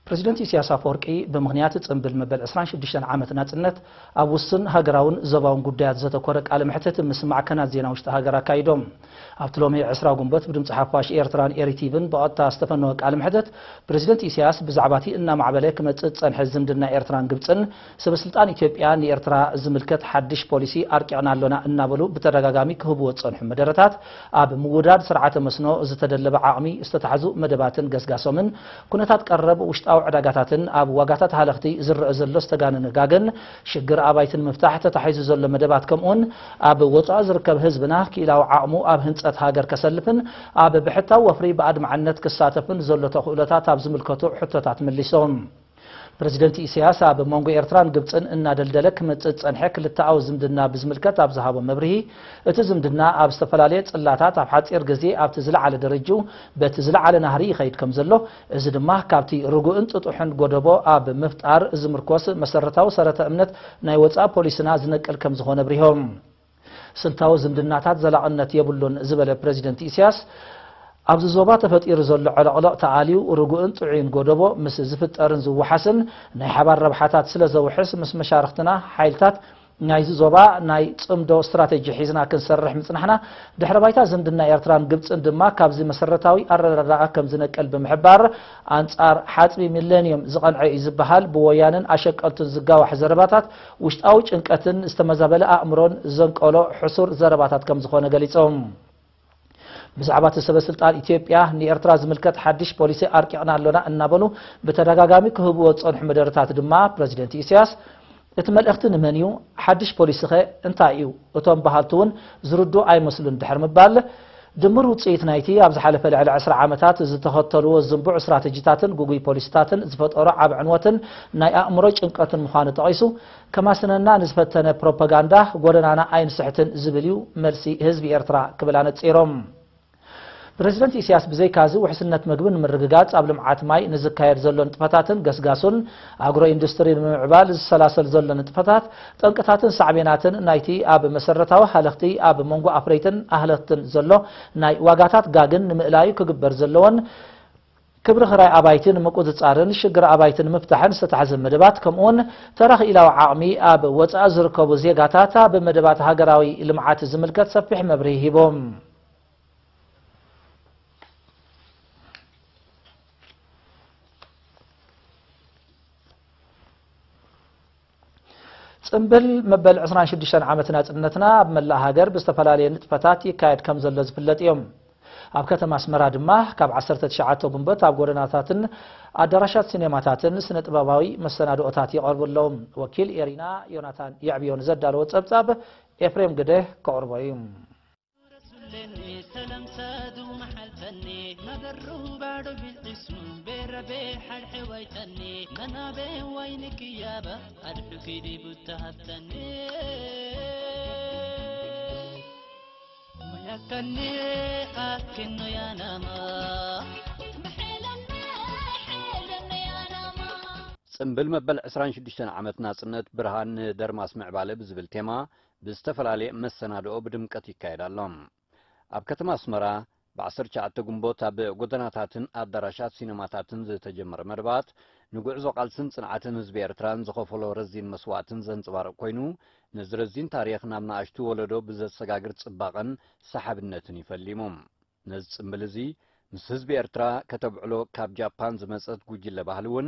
بريزيدنت إسياس أفورقي بمغنيات تنبل مبل 26 عامة ناتنت أبوسن هاجراون زباون قديات زتكورك على محتة مسمع كانت زينا وشت هاجرا كايدوم أبتلومي عسرا قنبت بدم صحافاش إيرتران إيريتيفن بقطع استفنوك على محتة بريزيدنت إسياس بزعباتي إن معبلك متسن حزم دنا إيرتران قبتن سبسلطان إثيوبيا إيرترا زملكت حدش بوليسي أركعنا لنا النابلو بترجاجامي كهبوت صنح مدرتات أب موداد سرعة مسنو زتدلب عامي استتحزو مدباتن قسقاسومن كنتات قرب وشت عداقاتن أب وقاتات هالختي زر زلس تجانن جاجن شجر أبايتن مفتاح تتحيز زل مدبات كمون أب وطأ زركب حزبنا كيلاو عامو أب هنسات هاجر كسلفن أب بحتى وفري بعد معنت كساتفن زل تخولتات أب زملكتو حتتات مليسون بريزيدنت إسياس أب مونغو إيرتران قبتن إن دلدلك متسن حك للتعاوز زمدنا بزملكت أب زهاب مبرهي اتزمدنا أب استفلاليت اللاتات أب حتى إرجزي أب تزلع على درجو بتزلع على نهري خيد كم زلو إذا دماه كابتي رجو أنت تطحن قدبو أب مفتار زمركوس مسرتاو سرت أمنت نايوت أب بوليسنا زنك الكم زخون بريهم سنتاو زمدنا تات زلع النت يبلون زبل بريزيدنت إسياس أبز زوبات فتير زل على علاء تعاليو ورجوع تعين قدبو مس زفت أرنز وحسن ناي حبار ربحات سلزة وحس مس مشارختنا حيلتات ناي زوبا ناي تصمدو استراتيجي حيزنا كنسرح مثنحنا دحر بايتا زمدنا إيرتران قبت اندما كابزي مسرتاوي أررا كم زنك قلب محبار أنصار حاتمي ميلينيوم زقنع يزبحال بويانن أشك ألتن زقاو حزرباتات وشت أوج انكتن استمزابل أمرون زنقولو حصور زرباتات كم زخونا قليتهم بزعبات السلطان إثيوبيا نيرترا زملكت حدش بوليسي أركعنا لنا النابلو بترجاجامي كهبو صنح مدرتات دما بريزيدنت إسياس اتمل اختن منيو حدش بوليسي خي انتايو وتم بهالتون زردو أي مسلون دحر مبال دمر وصيت نايتي أبز حلف على 10 عامات زتخطلوا الزنبوع استراتيجياتن جوجي بوليستاتن زفتقرا عب عنوتن ناي أمرج انقاتن مخانة عيسو كما سننا نزفتنا بروباغندا قولنا أين صحتن زبليو مرسي حزب إيرترا قبلانة صيروم بريزيدنت إسياس بزي كازو وحسنت مقبن من رقاقات قبل معات ماي نزكاير زلون تفتاتن قسقاسون أغرو اندستري معبال السلاسل زلون تفتات تنقتاتن صعبيناتن نايتي آب مسرتاو حالختي آب مونغو أفريتن أهلتن زلو ناي واقاتات قاقن مئلايو كقبر زلون كبر خراي أبايتن مقود تصارن شجر أبايتن مفتحن ستحزم مدبات كمون ترخ إلى عامي آب وتأزر كوبو زيقاتاتا بمدبات هاقراوي لمعات زملكت سفح مبريهبوم صنبل مبل 26 عامتنا صنتنا بملا هاجر باستفلالي نطفتات يكايد كم زل زفلت يوم اب كتم اسمرا دما كاب 10 تشعاتو بنبت اب غورناتاتن ادراشات سينماتاتن سنه طباباوي مستندوتات يقرب لهم وكيل إيرينا يوناتان يعبيون زدالو صبصاب افريم غده كوربايم سلام سادو محلتني نقرو بعد بالاسم بربي حرح ويتني انا بين وينك يابا ادحك دي بتهتني ميكني اكن يا نما صنبل مبل 26 عامتنا صنت برهان درماس معباله بزبل تيما باستفلالي مسنادو بدمقت يكايدالهم أب كتم أسمرا بعصر شعت جنبوت أب قدناتاتن أدراشات سينماتاتن زتجمر مربات نقول زقال صنعتن زبيرتران زخفلو رزين مسواتن زنصبار كوينو نزرزين تاريخنا من أشتو ولدو بزت سجاجر صباقن سحب النتن يفليمهم نز ملزي مسز بيرترا كتب علو كاب جابان زمسات جوجل بهالون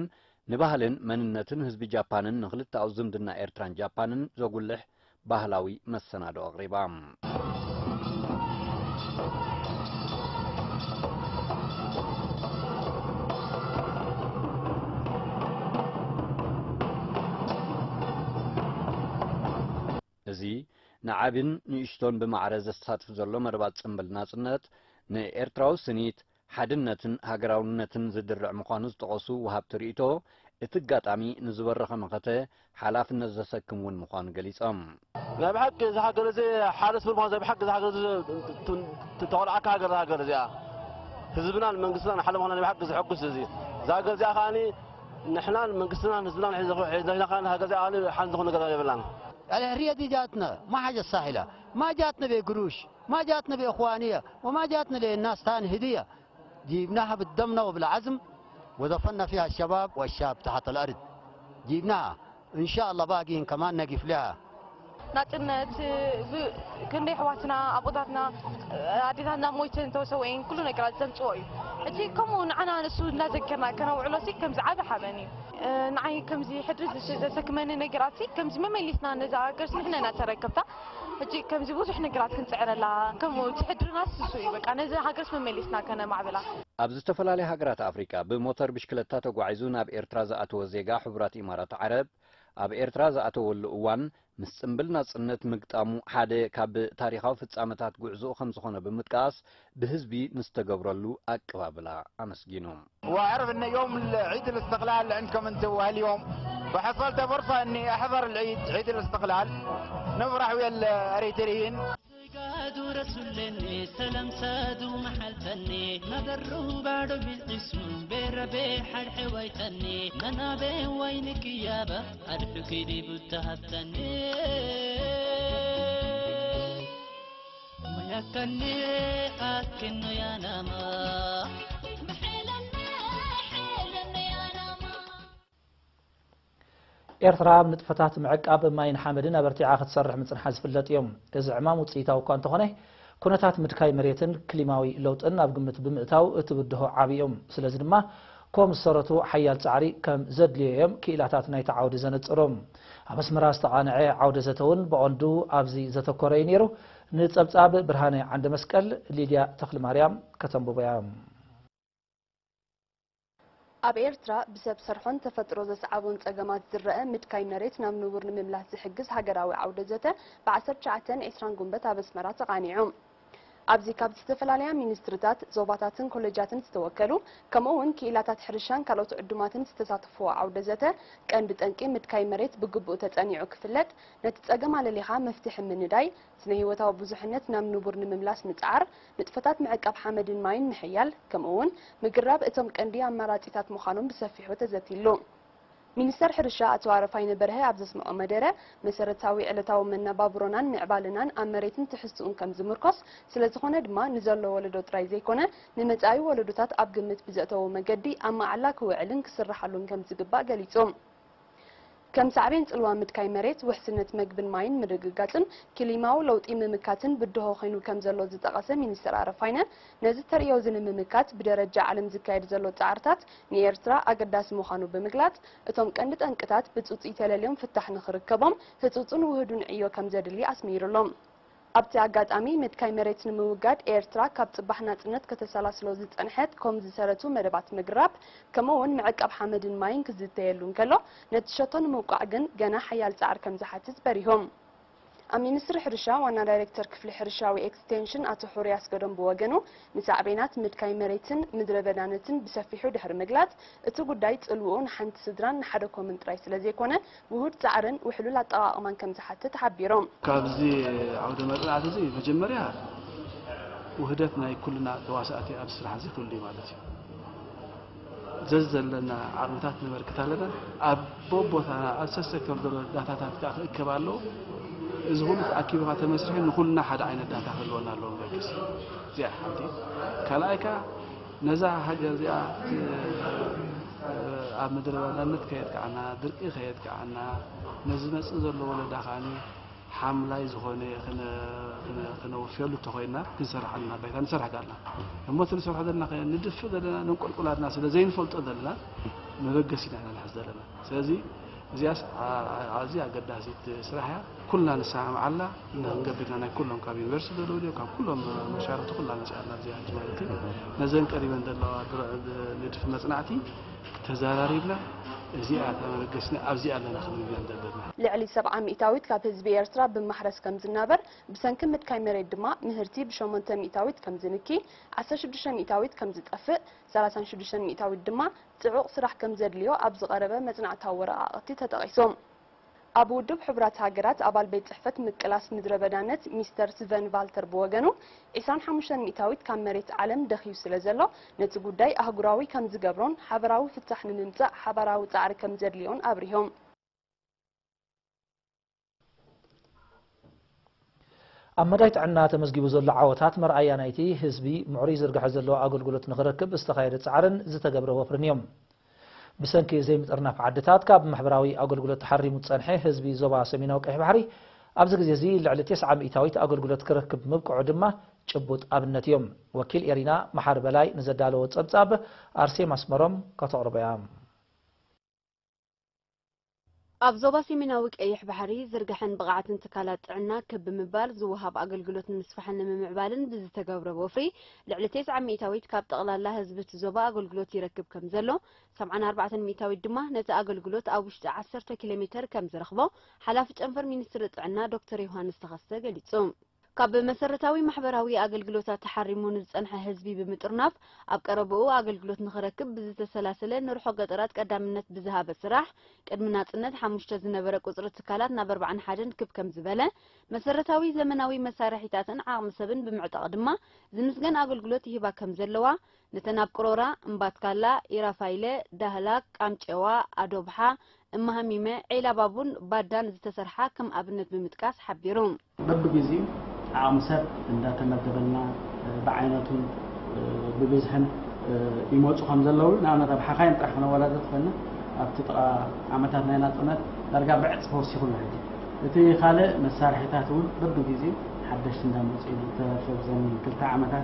نبهلن من النتن هزب جابانن نخلت تعظم دنا إيرتران جابانن زقولح بهلاوي مسنادو أغريبام زي نعابن نيشتون بمعرض الصاتف زلو مربات صنبل ناصنت نإيرتراو سنيت حدنتن هاجراونتن زدرع مقانز تقصو وهاب تريتو اتقاطامي نزبرخ مخته حلافنت زسكمون مقان قليصام لا بحق اذا حق زي حارس بالمغازه بحق اذا حق تتولعك هاجر زي حزبنا المنقسنا حلم انا بحق زي حقس زي زاجر زي خاني نحنا المنقسنا حزبنا اذا كان هاجر زي انا حنزخنا قضايا بلان الهرية دي جاتنا ما حاجة سهلة ما جاتنا بقروش ما جاتنا بإخوانية وما جاتنا للناس ثاني هدية جيبناها بالدمنا وبالعزم ودفنا فيها الشباب والشاب تحت الأرض جبناها إن شاء الله باقيين كمان نقف لها ناتنت كندي حواتنا أبواتنا عديتنا مويتين توسوين كل نقرأ زمتوي أجي كمون أنا نسود نذكرنا كانوا علوسي كم زعابة حباني نعي كم زي حدرز سكماني نقرأتي كم زي ما مليسنا نزاقرس نحنا نتركبتا أجي كم زي بوزح نقرأت كنت سعر لها كم تحدر ناس سوي بك أنا زي هاقرس ما مليسنا كان معبلا ኣብዚ ዝተፈላለዩ ሃገራት ኣፍሪካ ብሞተር ብሽክለታ ተጓዒዙ ናብ ኤርትራ ዝኣተወ ዜጋ ሕቡራት ኢማራት ዓረብ ኣብ ኤርትራ ዝኣተወሉ እዋን ምስ ጽምብል ናጽነት ምግጣሙ ሓደ ካብ ታሪኻዊ ፍጻመታት ጉዕዞ ከም ዝኾነ ብምጥቃስ ብህዝቢ ንዝተገብረሉ ኣቀባብላ ኣመስጊኖም واعرف ان يوم عيد الاستقلال عندكم انتم اليوم فحصلت فرصه اني احضر العيد عيد الاستقلال نفرح ويا الاريتريين قادوا رسولني سلام سادو محلتني نبرو بعد بالقسم بربي حرح ويتني ننا بين وينك يابا أرحك دي بتهبتني ويكني أكن يا نما ኤርትራ ንጥፈታት ምዕቃብ ማይን ሓመድን ኣበርቲዓ ክትሰርሕ ምጽንሓ ዝፍለጥ እዮም እዚ ዕማም ውጽኢታዊ እኳ እንተኾነ ኩነታት ምድካይ መሬትን ክሊማዊ ለውጥን ኣብ ግምት ብምእታው እትብድሆ ዓብዮም ስለዚ ድማ ከም ዝሰረቱ ሓያል ጻዕሪ ከም ዘድልዮም ክኢላታት ናይቲ ዓውዲ ዘነጽሮም ኣብ ኣስመራ ዝተቓንዐ ዓውደ ዘተውን ብቐንዱ ኣብዚ ዘተኮረ እዩ ነይሩ ንጸብጻብ ብርሃነ ዓንደ መስቀል ሊድያ ተክለማርያም ከተንብቦያ ኣብ ኤርትራ ብሰብ ሰርሖን ተፈጥሮ ዘስዓቡን ጸገማት ዝረአ ምድካይ መሬት ናብ ንቡር ንምምላስ ዝሕግዝ ሃገራዊ ዓውደ ዘተ ብ1920 ጉንበት ኣብ ኣስመራ ተቓኒዑ ኣብዚ ካብ ዝተፈላለያ ሚኒስትሪታት ዞባታትን ኮሌጃትን ዝተወከሉ ከምኡውን ክኢላታት ሕርሻን ካልኦት ዕዱማትን ዝተሳተፍዎ ዓውደ ዘተ ቀንዲ ጠንቂ ምድካይ መሬት ብግቡእ ተጸኒዑ ክፍለጥ ነቲ ጸገም ኣለሊኻ መፍትሒ ምንዳይ ስነ ህይወታዊ ብዙሕነት ናብ ንቡር ንምምላስ ምጽዓር ንጥፈታት ምዕቃብ ሓመድን ማይን ምሕያል ከምኡውን ምግራብ እቶም ቀንዲ ኣማራጺታት ምዃኖም ብሰፊሑ ተዘቲሉ ሚኒስተር ሕርሻ ኣቶ ኣረፋይነ በርሀ ኣብ ዘስምዖ መደረ መሰረታዊ ዕለታዊ መነባብሮናን ምዕባልናን ኣብ መሬትን ትሕዝቱን ከም ዝምርኮስ ስለዝኾነ ድማ ንዘሎ ወለዶ ጥራይ ዘይኮነ ንመጻኢ ወለዶታት ኣብ ግምት ብዘእተዎ መገዲ ኣብ ማዕላ ክውዕልን ክስራሓሉን ከም ዝግባእ ገሊጾም كم سعبين تلوان متكاي مريت وحسنت مقبل ماين مرققاتن كلماو لوط ممكاتن بدهو خينو كم زلو زتقاسه مينستر عرفاينه نزتر يوزن ممكات بدرجه عالم زكايد زلو تعرتات نيرترا اقداس مخانو بمقلات اتم قندت انقطات بصوصي تلاليوم فتح نخركبهم هتصون وهدون عيو كم زدلي اسميرلهم ኣብቲ ኣጋጣሚ ምትካይ መሬት ንምውጋድ ኤርትራ ካብ ጽባሕ ናጽነት ከተሰላስሎ ዝጸንሐት ከም ዝሰረቱ መደባት ምግራብ ከምኡውን ምዕቃብ ሓመድን ማይን ክዝተየሉ እንከሎ ነቲ ሸቶ ንምውቃዕ ግን ገና ሓያል ጻዕር ከም ዝሓትት በሪሆም ኣብ ሚኒስትሪ ሕርሻ ዋና ዳይሬክተር ክፍሊ ሕርሻዊ ኤክስቴንሽን ኣቶ ሑርያስ ገዶም ብወገኑ ንሳዕቤናት ምድካይ መሬትን ምድረ በዳነትን ብሰፊሑ ድሕሪ ምግላጽ እቲ ጉዳይ ጽልውኡ ንሓንቲ ስድራን ንሓደ ኮምን ጥራይ ስለዘይኮነ ውሁድ ጻዕርን ውሕሉል ኣጠቓቕማን ከም ዝሓትት ሓቢሮም ካብዚ ዓውደ መጽናዕቲ እዚ መጀመርያ ውህደት ናይ ኩልና ተዋሳእቲ ኣብ ስራሕ እዚ ኩሉ ማለት እዩ ዘዘለና ዓቅምታት ንበርክት ኣለና ኣብ ቦታና ኣብ ሴክተር ዘሎ ዳታታት ክእከብ ኣሎ እዚ ሁሉ ተኣኪብካ ተመስሪሑ ንኩልና ሓደ ዓይነት ዳታ ክህልወና ኣለዎ ገግስ እዚኣ ሓንቲ ካልኣይካ ነዛ ሃገር እዚኣ ኣብ ምድረ በዳነት ከየጥቃዕና ድርቂ ከየጥቃዕና ነዚ መፅእ ዘሎ ወለዳ ከዓኒ ሓምላይ ዝኾነ ክነወፍየሉ ተኾይና ክንሰርሕ ኣለና ባይታ ንሰርሕ ኣለና እሞ እቲ ንሰርሖ ዘለና ንድፍእ ዘለና ንንቁልቁላትና ስለ ዘይንፈልጦ ዘለና መበገሲና ኢና ንሕዝ ዘለና ስለዚ እዚያስ ኣዝያ ኣገዳሲት ስራሕ እያ ኩልና ንሰማዕ ኣላ ንገብርና ናይ ኩሎም ካብ ዩኒቨርሲቲ ዘለዉ ካብ ኩሎም መሻርክቲ ኩልና ንፅኣልና እዚኣ ማለት እዩ ነዘን ቀሪበን ዘለዋ ንድፊ መፅናዕቲ ተዘራሪብና እዚኣ ተመገስና ኣብዚኣ ኣለና ክንብያ ዘለና ልዕሊ 70 ሚእታዊት ካብ ህዝቢ ኤርትራ ብማሕረስ ከም ዝናበር ብሰንኪ ምትካይ መሬት ድማ ምህርቲ ብ8 ሚእታዊት ከም ዝንኪ 16 ሚእታዊት ከም ዝጠፍእ 36 ሚእታዊት ድማ ጽዑቕ ስራሕ ከም ዘድልዮ ኣብ ዝቐረበ መጽናዕታዊ ወረቓቕቲ ተጠቒሶም ኣብ ውድብ ሕብራት ሃገራት ኣባል ቤት ጽሕፈት ምቅላስ ምድረ በዳነት ሚስተር ስቨን ቫልተር ብወገኑ 25 ሚእታዊት ካብ መሬት ዓለም ደኺዩ ስለ ዘሎ ነቲ ጉዳይ ኣህጉራዊ ከም ዝገብሮን ሓበራዊ ፍታሕ ንምምጻእ ሓበራዊ ጻዕሪ ከም ዘድልዮን ኣብሪሆም ኣብ መዳይ ጥዕና ተመዝጊቡ ዘሎ ዓወታት መርኣያ ናይቲ ህዝቢ ምዕሩይ ዝርግሐ ዘሎ ኣገልግሎት ንኽረክብ ዝተኻየደ ጻዕርን ዝተገብረ ወፍርን እዮም بسنك زي مترنا في عدتات كاب محبراوي أقولقلت تحري متصنحي حزبي زوبا سمينا وقح بحري أبزق زي لعل 9 مئتاويت أقولقلت كركب مبقع دمه تشبوت أبنت يوم وكيل إرينا محارب لاي نزدالو تصبصاب أرسي مسمرم كتغربيام ኣብ ዞባ ሰሜናዊ ቀይሕ ባሕሪ ዝርግሕን ብቕዓትን ትካላት ጥዕና ከብ ምባል ዝወሃብ ኣገልግሎት ንምስፋሕን ንምምዕባልን ብዝተገብረ ወፍሪ ልዕሊ 9 ሚእታዊት ካብ ጠቕላላ ህዝቢ ዞባ ኣገልግሎት ይረክብ ከም ዘሎ 74 ሚእታዊት ድማ ነቲ ኣገልግሎት ኣብ ውሽጢ 10 ኪሎ ሜትር ከም ዝረኽቦ ሓላፊ ጨንፈር ሚኒስትሪ ጥዕና ዶክተር ዮሃንስ ተኸስተ ገሊጹ ካብ መሰረታዊ ማሕበራዊ ኣገልግሎታት ተሓሪሙ ንዝጸንሐ ህዝቢ ብምጥርናፍ ኣብ ቀረብኡ ኣገልግሎት ንኽረክብ ብዝተሰላሰለ ንርሖ ገጠራት ቀዳምነት ብዝሃበ ስራሕ ቅድሚ ናጽነት 5 ዝነበረ ቁጽሪ ትካላት ናብ 41 ክብ ከም ዝበለ መሰረታዊ ዘመናዊ መሳርሒታትን ዓቕሚ ሰብን ብምዕጣቕ ድማ ዝምስገን ኣገልግሎት ይህባ ከም ዘለዋ ነተን ኣብ ቅሮራ እምባትካላ ኢራፋይለ ዳህላክ ቃምጨዋ ኣዶብሓ እማሃሚመ ዒላባቡን ባዳን ዝተሰርሓ ከም ኣብነት ብምጥቃስ ሓቢሮም በብግዚኡ عامسات عندها تمدبنا بعيناتهم ببزحن يموتوا خمسة لول نعم نتابع حقين ترحنا ولا تدخلنا أبتقى عمتنا ناتنا نرجع بعد فوسي كل واحد التي خالق مسارحتاتهم ببجزء حدش عندها مسئول تفوز من كل عمتها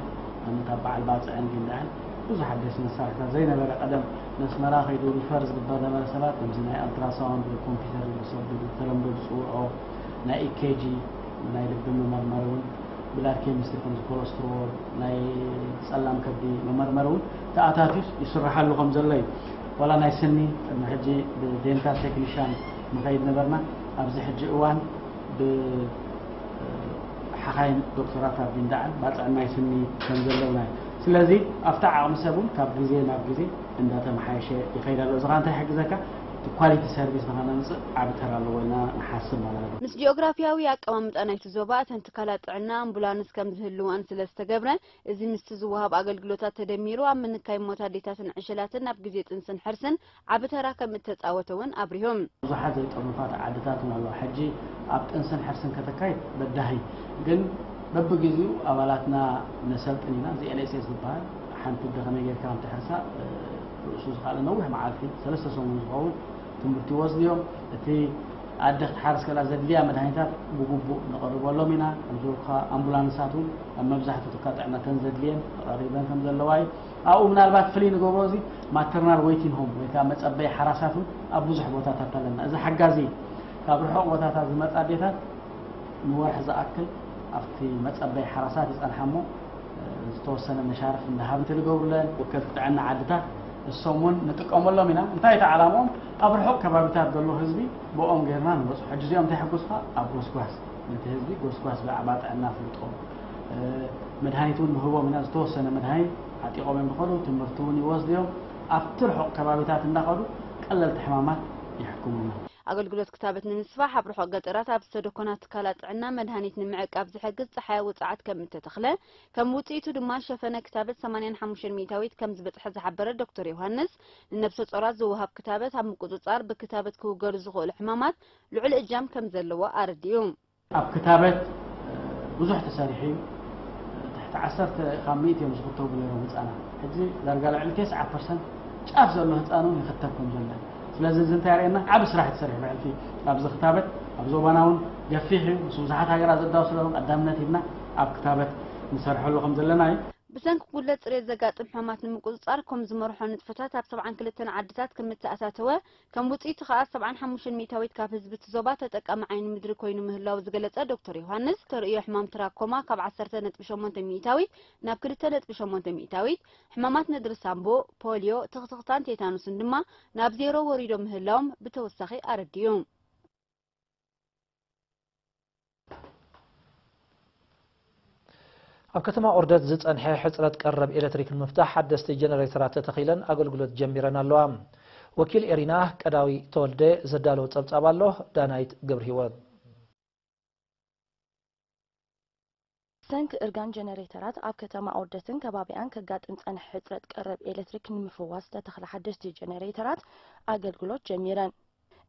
نتابع البعض عندي الآن وز حدش مسارحتها زينا بقى قدم ناس مراخ يدور الفرز بالبعض من السبات مثل هاي ألتراساوند بالكمبيوتر بالصوت بالكلام بالصور أو ناي كيجي ناي لبدن ممرمرون بالاركين مستكون كوليسترول ناي سلام كبدي ممرمرون تاعتاتيس يسرح له خمس اللي ولا ناي سني حجي بدينتا تكنيشان مخيد نبرنا ابزي حجي اوان ب حقاين دكتورات بندعن بعد ناي سني خمس اللي ስለዚህ አፍታ አምሰቡን ካብ ጊዜ ናብ ጊዜ እንደተመሓየሸ ይኸይዳል ዝራን እንታይ ሕግዘካ ኳሊቲ ሰርቪስ ንኸነምጽ ዓብተራለ ወይና ንሓስብ ማለት ነው ምስ ጂኦግራፊያዊ ኣቀማምጣ ናይቲ ዞባ ተንትካላት ጥዕና ኣምቡላንስ ከም ዝህልዋን ስለዝተገብረ እዚ ምስቲ ዝወሃብ ኣገልግሎታት ተደሚሩ ኣብ ምንካይ ሞት ኣዴታትን ዕሸላትን ኣብ ግዜ ጥንስን ሕርስን ዓብተራ ከም እተፃወተውን ኣብሪሆም ብዙሓት ዘይጠርኑፋት ዓድታትን ኣለዋ ሕጂ ኣብ ጥንስን ሕርስን ከተካይድ በዳሂ ግን በብግዚኡ ኣባላትና ነሰልጥኒና ዚኤልኤስኤስ ዝበሃል ሓንቲ ደኸመ ጌርካ ከም ትሕርሳ ርእሱ ዝኻለ ነዊሕ መዓልቲ 3 ሰሙን ዝኸውን ትምህርቲ ወስድዮም እቲ ኣደኽ ትሓርስ ከላ ዘድልያ መድሃኒታት ብግቡእ ነቐርበሎም ኢና ከምዝብልካ ኣምቡላንሳት እውን ኣብ መብዛሕትኡ ትካል ጥዕናተን ዘድልየን ተቐሪበን ከም ዘለዋ እዩ ኣብኡ ምናልባት ፍልይ ንገብሮ እዚ ማተርናል ዌይቲንግ ሆም ወይ ከዓ መፀበዪ ሓራሳት እውን ኣብ ብዙሕ ቦታታት ኣለና እዚ ሓጋዚ ካብ ርሑቕ ቦታታት ዝመፃ ኣዴታት ንወርሒ ዝኣክል ኣብቲ መፀበዪ ሓራሳት ይፀንሓ እሞ ዝተወሰነ መሻርፍ እንዳሃብ እንትንገብሩለን ወከልቲ ጥዕና ዓድታት እሶም እውን ንጥቀመሎም ኢና እንታይ እቲ ዓላምኦም ኣብ ርሑቕ ከባቢታት ዘሎ ህዝቢ ብኦም ጌርና ንበፅሑ ሕጂ እዚኦም እንታይ ሕጉስካ ኣብ ጎስጓስ ነቲ ህዝቢ ጎስጓስ ብዛዕባ ጥዕና ፍልጦ መድሃኒት እውን ንህቦም ኢና ዝተወሰነ መድሃኒት ዓጢቖም እዮም ዝኸዱ ትምህርቲ እውን ይወስድዮም ኣብቲ ርሑቕ ከባቢታት እንዳኸዱ ቀለልቲ ሕማማት ይሕክሙና ኣገልግሎት ክታበት ንምስፋሕ ኣብ ርሑቕ ገጠራት ኣብ ዝተደኮና ትካላት ጥዕና መድሃኒት ንምዕቃብ ዝሕግዝ ፀሓይ ውፅዓት ከም እተተኽለ ከም ውፅኢቱ ድማ ሸፈነ ክታበት 85 ሚእታዊት ከም ዝበፅሐ ዝሓበረ ዶክተር ዮሃንስ ንነብሰ ጾራት ዝወሃብ ክታበት ኣብ ምቁፅጻር ብክታበት ክውገሉ ዝኽእሉ ሕማማት ልዑል እጃም ከም ዘለዎ ኣረዲኡ ኣብ ክታበት ብዙሕ ተሰሪሑ ትሕቲ 10 ካብ 100 እዮም ዝኽተቡ ነይሮም ህፃናት ሕጂ ዳርጋ ልዕሊ 9% ጫፍ ዘሎ ህፃን እውን ይኽተብ ከም ዘሎ ስለዚህ እንትን ያረና ዓብ ስራሕ ተሰሪሕ ብዕልፊ ኣብ ዝክታበት ኣብ ዞባናውን ገፊሕ ምስ ብዙሓት ሃገራት ዘዳው ስለሆን ቀዳምነት ሂብና ኣብ ክታበት ንሰርሐሉ ከም ዘለና እዩ ብሰንኪ ጉድለት ፅሬት ዘጋጥም ሕማማት ንምቁፅጻር ከም ዝመርሖ ንጥፈታት ኣብ 72 ዓድታት ከም እተኣታተወ ከም ውፅኢቱ ከዓ 75 ሚእታዊት ካብ ህዝቢ ዞባ ተጠቃሚ ዓይኒ ምድሪ ኮይኑ ምህላው ዝገለጸ ዶክተር ዮሃንስ ተርእዮ ሕማም ትራኮማ ካብ 10.8 ሚእታዊት ናብ 2.8 ሚእታዊት ሕማማት ነድሪ ሳምቦ ፖሊዮ ትኽትኽታን ቴታኑስን ድማ ናብ 0 ወሪዶ ምህላዎም ብተወሳኺ ኣረዲዮም ኣብ ከተማ ኦርደት ዝጸንሐ ሕጽረት ቀረብ ኤሌክትሪክ ንምፍታሕ ሓደስቲ ጀነሬተራት ተተኺለን ኣገልግሎት ጀሚረን ኣለዋ ወኪል ኤሪና ቀዳዊ ተወልደ ዘዳለው ጸብጻብ ኣሎ ዳናይት ገብረ ህይወት ሰንክ እርጋን ጀነሬተራት ኣብ ከተማ ኦርደትን ከባቢያን ከጋጥም ጸንሐ ሕጽረት ቀረብ ኤሌክትሪክ ንምፍዋስ ተተኽለ ሓደስቲ ጀነሬተራት ኣገልግሎት ጀሚረን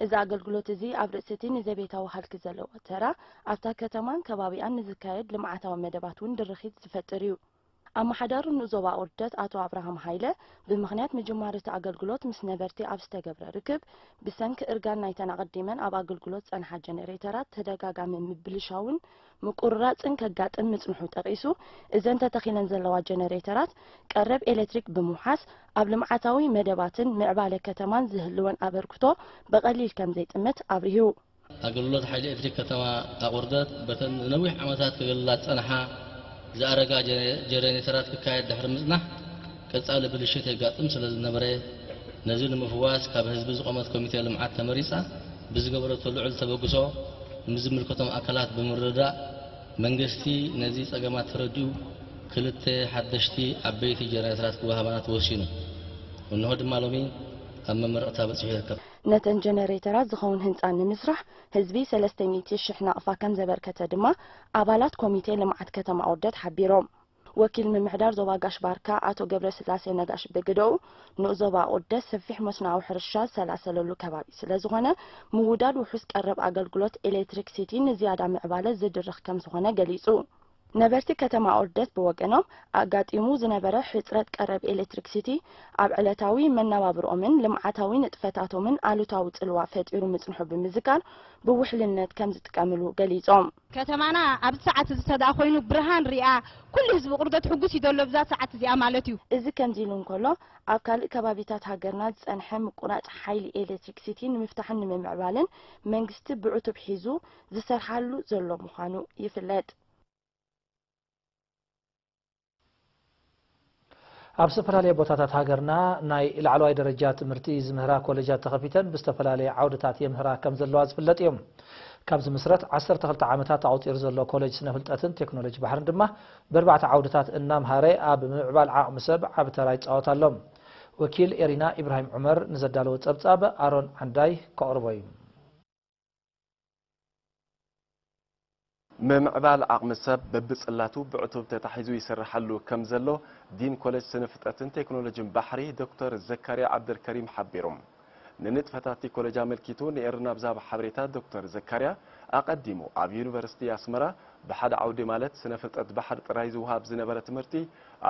እዚ ኣገልግሎት እዚ ኣብ ርእስቲ ንዘቤታዊ ሃልኪ ዘለዎ ተራ ኣብታ ከተማን ከባቢያን ንዝካየድ ልምዓታዊ መደባት እውን ድርኺት ዝፈጥር እዩ ኣመሓዳሩ ንዞባ ኦርደት ኣቶ ኣብርሃም ሃይለ ብምኽንያት መጀመርታ ኣገልግሎት ምስ ነበርቲ ኣብ ዝተገብረ ርክብ ብሰንኪ እርጋን ናይተን ኣቐዲመን ኣብ ኣገልግሎት ጸንሓ ጀነሬተራት ተደጋጋሚ ምብልሻውን ምቁርራጽን ከጋጥም ምጽንሑ ጠቂሱ እዘን ተተኺለን ዘለዋ ጀነሬተራት ቀረብ ኤሌክትሪክ ብምውሓስ ኣብ ልምዓታዊ መደባትን ምዕባለ ከተማን ዝህልወን ኣበርክቶ በቐሊል ከም ዘይጥምት ኣብርሂቡ ኣገልግሎት ሓይሊ ኤሌክትሪክ ከተማ ኣቁርደት በተን ነዊሕ ዓመታት ክግልላት ጸንሓ ዝኣረጋ ጀነሬተራት ክካየድ ድሕሪ ምጽናሕ ቀጻሊ ብልሽት የጋጥም ስለ ዝነበረ ነዚ ንምፍዋስ ካብ ህዝቢ ዝቆመት ኮሚቴ ልምዓት ተመሪጻ ብዝገበረቶ ልዑል ተበግሶ ምዝምልከቶም ኣካላት ብምርዳእ መንግስቲ ነዚ ጸገማት ተረዲኡ ክልተ ሓደሽቲ ዓበይቲ ጀነሬተራት ክወሃባና ተወሲኑ እንሆ ድማ ሎሚ ኣብ መመረቕታ በፂሑ ይርከብ ነተን ጀነሬተራት ዝኸውን ህንፃ ንምስራሕ ህዝቢ 300,000 ናቕፋ ከም ዘበርከተ ድማ ኣባላት ኮሚቴ ልምዓት ከተማ ኦርደት ሓቢሮም ወኪል ምምሕዳር ዞባ ጋሽ ባርካ ኣቶ ገብረ ስላሴ ነጋሽ በግደው ንዞባ ኦርደት ሰፊሕ መስናዊ ሕርሻ ዝሰላሰለሉ ከባቢ ስለ ዝኾነ ምውዳድ ውሑስ ቀረብ ኣገልግሎት ኤሌክትሪክ ሲቲ ንዝያዳ ምዕባለ ዝድርኽ ከም ዝኾነ ገሊጹ ነበርቲ ከተማ ኦርደት ብወገኖም ኣጋጢሙ ዝነበረ ሕጽረት ቀረብ ኤሌክትሪክ ሲቲ ኣብ ዕለታዊ መነባብሮምን ልምዓታዊ ንጥፈታቶምን ኣሉታዊ ጽልዋ ፈጢሩ ምጽንሑ ብምዝካር ብውሕልነት ከም ዝጥቀምሉ ገሊጾም ከተማና ኣብ ሰዓት ዝተዳኣ ኮይኑ ብርሃን ሪኣ ኩሉ ህዝቢ ቁርደት ሕጉስ ይደሎ ብዛ ሰዓት እዚኣ ማለት እዩ እዚ ከምዚ ኢሉ እንከሎ ኣብ ካልእ ከባቢታት ሃገርና ዝጸንሐ ምቁራጽ ሓይሊ ኤሌክትሪክ ሲቲ ንምፍታሕን ንምምዕባልን መንግስቲ ብዕቱብ ሒዙ ዝሰርሓሉ ዘሎ ምዃኑ ይፍለጥ ኣብ ዝተፈላለዩ ቦታታት ሃገርና ናይ ላዕለዋይ ደረጃ ትምህርቲ ዝምህራ ኮሌጃት ተኸፊተን ብዝተፈላለየ ዓውድታት የምህራ ከም ዘለዋ ዝፍለጥ እዮም ካብዚ ምስረት 12 ዓመታት ኣውፂሩ ዘሎ ኮሌጅ ስነ ፍልጠትን ቴክኖሎጂ ባሕርን ድማ ብኣርባዕተ ዓውድታት እናምሃረ ኣብ ምዕባል ዓቕሚ ሰብ ዓቢ ተራ ይፃወት ኣሎም ወኪል ኤሪና ኢብራሂም ዑመር ንዘዳለወ ፀብጻብ ኣሮን ዓንዳይ ከቕርቦ እዩ ምዕባል ዓቕሚ ሰብ በብጽላቱ ብዕቱብ ተታሒዙ ይሰርሓሉ ከም ዘሎ ዲን ኮሌጅ ስነ ፍልጠትን ቴክኖሎጂን ባሕሪ ዶክተር ዘካርያ ዓብደልከሪም ሓቢሮም ንንጥፈታት ኮሌጅ ኣመልኪቱ ንኤርና ብዛዕባ ሓበሬታ ዶክተር ዘካርያ ኣቀዲሙ ኣብ ዩኒቨርሲቲ ኣስመራ ብሓደ ዓውዲ ማለት ስነ ፍልጠት ባሕሪ ጥራይ ዝውሃብ ዝነበረ ትምህርቲ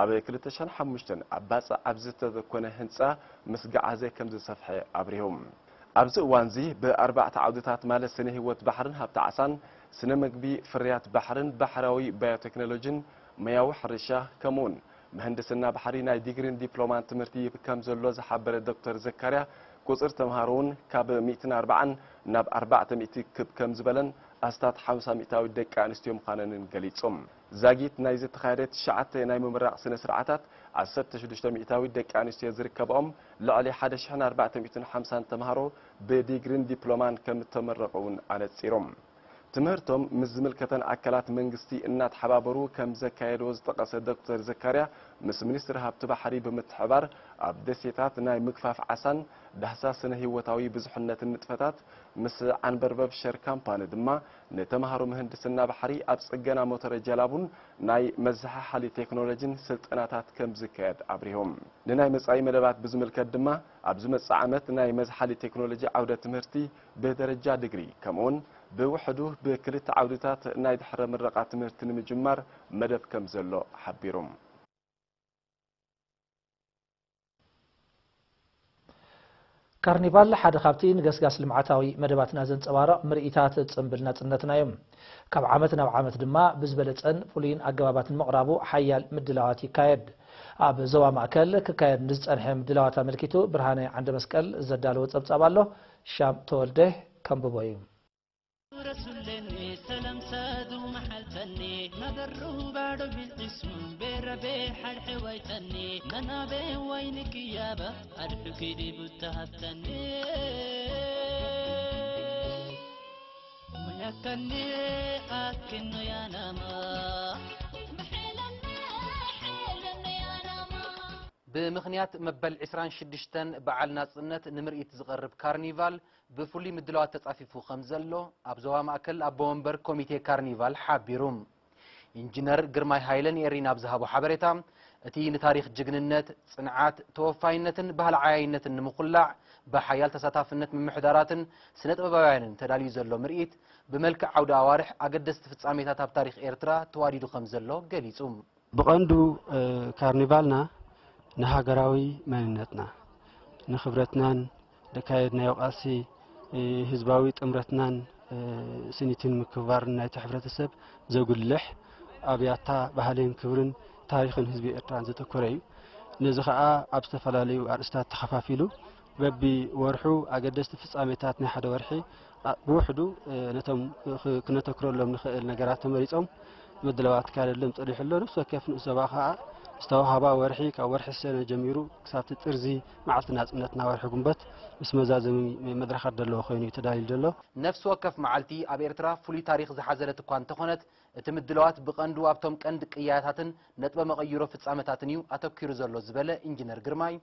ኣብ 2005 ኣባፃ ኣብ ዝተኮነ ህንፃ ምስ ገዓዘ ከም ዝሰፍሐ ኣብሪሆም ኣብዚ እዋን እዚ ብኣርባዕተ ዓውድታት ማለት ስነ ህይወት ባሕርን ሃብቲ ዓሳን ስነ መግቢ ፍርያት ባሕርን ባሕራዊ ባዮቴክኖሎጂን ሙያዊ ሕርሻ ከምኡን ምህንድስና ባሕሪ ናይ ዲግሪን ዲፕሎማን ትምህርቲ ከም ዘሎ ዝሓበረ ዶክተር ዘካርያ ቁፅር ተምሃሮውን ካብ 140 ናብ 400 ክብ ከም ዝበለን ኣስታት 50 ደቂ ኣንስትዮ ምዃነንን ገሊጾም ዛጊት ናይ ዝተኻየደ 9 ናይ ምምራቕ ስነ ስርዓታት 1600 ደቂ ኣንስትዮ ዝርከብኦም ልዕሊ 1450 ተምሃሮ ብዲግሪን ዲፕሎማን ከም ተመረቑውን ኣነፂሮም ትምህርቶም ምስ ዝምልከተን ኣካላት መንግስቲ እናተሓባበሩ ከም ዘካየደዎ ዝጠቐሰ ዶክተር ዘካርያ ምስ ሚኒስትሪ ሃብቲ ባሕሪ ብምትሕባር ኣብ ደሴታት ናይ ምግፋፍ ዓሳን ዳህሳስ ስነ ህይወታዊ ብዙሕነትን ንጥፈታት ምስ ዓንበርበብ ሸር ካምፓኒ ድማ ንተምሃሮ ምህንድስና ባሕሪ ኣብ ጽገና ሞተር ጀላቡን ናይ መዝሓሓሊ ቴክኖሎጂን ስልጠናታት ከም ዝካየድ ኣብሪሆም ንናይ መጻኢ መደባት ብዝምልከት ድማ ኣብ ዝመጽእ ዓመት ናይ መዝሓሊ ቴክኖሎጂ ዓውደ ትምህርቲ ብደረጃ ዲግሪ ከምኡን ብውሕዱ ብክልተ ዓውድታት ናይ ድሕረ ምረቓ ትምህርቲ ንምጅማር መደብ ከም ዘሎ ሓቢሮም ካርኒቫል ሓደ ካብቲ ንገስጋስ ልምዓታዊ መደባትና ዘንጸባርቕ ምርኢታት ጽምብል ናጽነትና እዮም ካብ ዓመት ናብ ዓመት ድማ ብዝበለጸን ፍሉይን ኣገባባትን ምቕራቡ ሓያል ምድላዋት ይካየድ ኣብ ዞባ ማእከል ክካየድ ንዝጸንሐ ምድላዋት ኣመልኪቱ ብርሃነ ዓንደ መስቀል ዘዳለወ ጸብጻብ ኣሎ ሻም ተወልደ ከምብቦ እዩ رسولني سلام سادو محلتني مبرو بعد بالاسم بربي حد حويتني انا بين وينك يابا ادحك دي بتهبتني ولكني اكن يا نما بمخنيات مبل 26 بعل ناصنت نمرئت زقرب كارنيفال بفولي مدلوات تصافيفو خمزلو اب زوا ماكل اب ومبر كوميتي كارنيفال حابيروم انجينير ግርማይ ሃይለን የሪና ብዝሃቡ ሓበሬታ እቲ ንታሪኽ ጅግንነት ጽንዓት ተወፋይነትን ባህል ዓያይነትን ንምኹላዕ በሓያል ተሳታፍነት ምምሕዳራትን ስነ ጥበባውያንን ተዳልዩ ዘሎ ምርኢት ብመልክዕ ዓውደ ኣዋርሕ ኣገደስቲ ፍጻሜታት ኣብ ታሪኽ ኤርትራ ተዋዲዱ ከም ዘሎ ገሊጹ بقندو كارنيفالنا نهاجراوي مننتنا نخبرتنا دكايدنا يقاسي هزباوي تمرتنا سنتين مكبارنا تحفرت السب زوجلح أبياتا بهالين كبرن تاريخ هزبي إيرترا زتكوري نزخاء أبستفلاليو أرستات تخفافيلو ببي ورحو أقدست فصاميتاتنا حدا ورحي بوحدو نتم كنتكرر لهم نجارات مريضهم مدلوات كان لهم طريح له نفسه كيف نسباها استوهبا ورحي كورح السنة جميرو كسابت ترزي معلتنا ناتنا ورحي قنبت بس مزازم مدرخ دلو خويني تدايل دلو نفس وكف معلتي أب إيرترا فولي تاريخ زحزلت كوان تخونت تمدلوات بقندو أبتم كند قياتاتن نتبا مغيرو فتصامتاتنيو أتوكيرو زلو زبالة إنجينير جرماي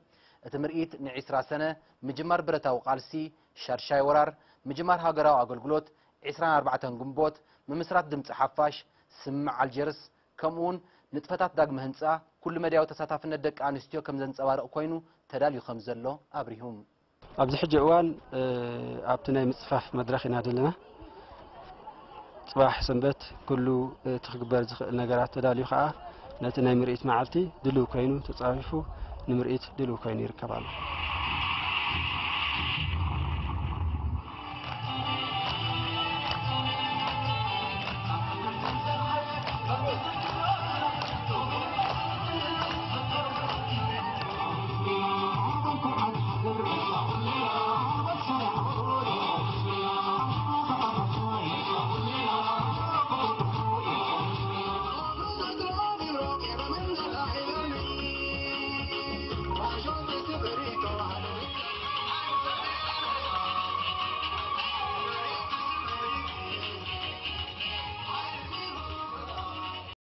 تمرئيت نعسرا سنة مجمار برتاو قالسي شارشاي ورار مجمار هاجراو أقلقلوت 24 قنبوت ممسرات دمت حفاش سمع الجرس كمون نتفتات داق مهنسا كل مدياو تساتافنا دك انستيو كم زنصبارق كوينو تداليو خمزلو ابريهم ابز حج اوان ابتناي مصفاف مدرخنا دلنا صباح سنبت كله تخبر نغرات تداليو خا نتناي مرئيت معلتي دلو كوينو تصاففو نمرئيت دلو كوينو يركبالو